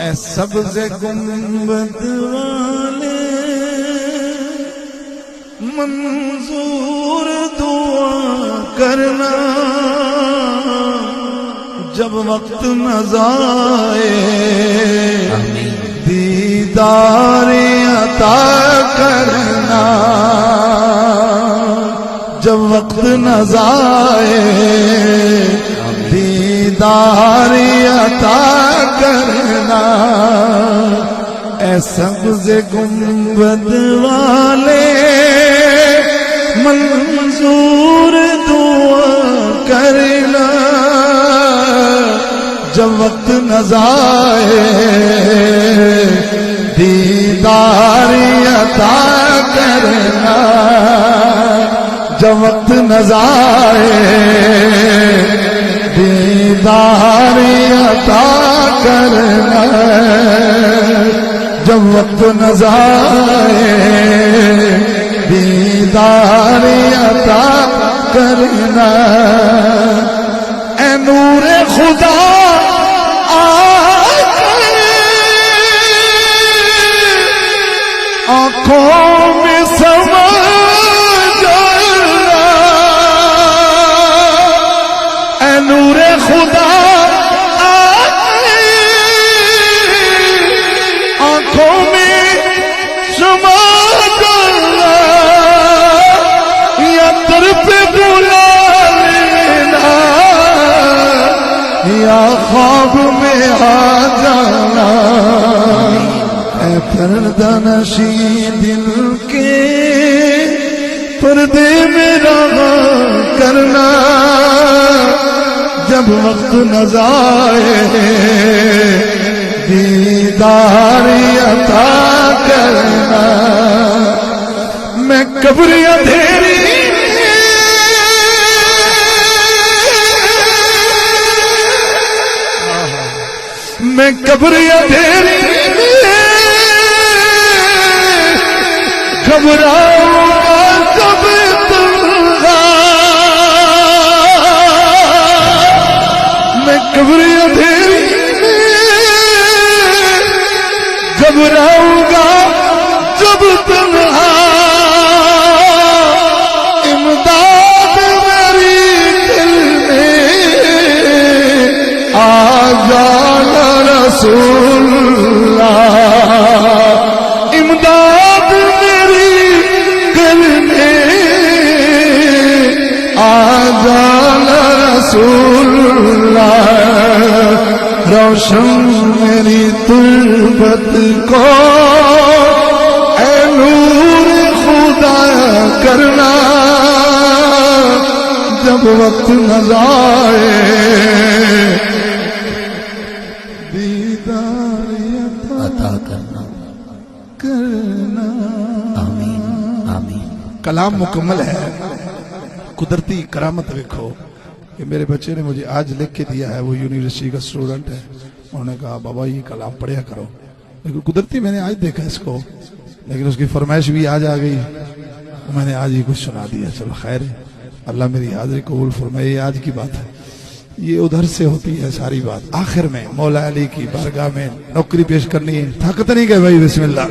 ऐ सब्ज़े गुंबद वाले मंजूर दुआ करना, जब वक्त न जाए दीदार अता करना, जब वक्त न जाए दीदार अता करना। ऐ सब्ज़े गुंबद वाले मंजूर दुआ करना, जब वक्त न जाए दीदार अता करना, जब वक्त न जाए दीदार अता करना, जब वक्त न जाए दीदार अता करना। ऐ नूरे खुदा आकर आँखों में समा जाना, ऐ नूरे खुदा आँखों में समा जाना, या तरफ बुला लेना, या ख्वाब में आ जाना। ऐ पर्दा नशी दिल के पर्दे में रहा करना, जब वक्त न जाए दीदार अता करना। मैं कब्र अंधेरी मैं कब्र अंधेरी घबराऊंगा जब तन्हा, मैं कब्र अंधेरी घबराऊंगा जब तन्हा। इमदाद मेरी दिल में आ जाना रसूलुल्लाह, इमदाद मेरी दिल में आ जाना रसूलुल्लाह। रोशन मेरी तुल्बत को ऐ नूर खुदा करना, जब वक्त न जाए दीदार अता करना। आमीन आमीन। कलाम मुकम्मल है। कुदरती करामत देखो कि मेरे बच्चे ने मुझे आज लिख के दिया है, वो यूनिवर्सिटी का स्टूडेंट है। उन्होंने कहा बाबा ये कलाम पढ़िया करो, लेकिन कुदरती मैंने आज देखा इसको, लेकिन उसकी फरमाइश भी आज आ गई तो मैंने आज ही कुछ सुना दिया। चलो खैर है, अल्लाह मेरी हाजिरी कबूल फरमाए। ये आज की बात है, ये उधर से होती है सारी बात। आखिर में मौला अली की बारगाह में नौकरी पेश करनी है, ताकत नहीं गए भाई। बिस्मिल्लाह।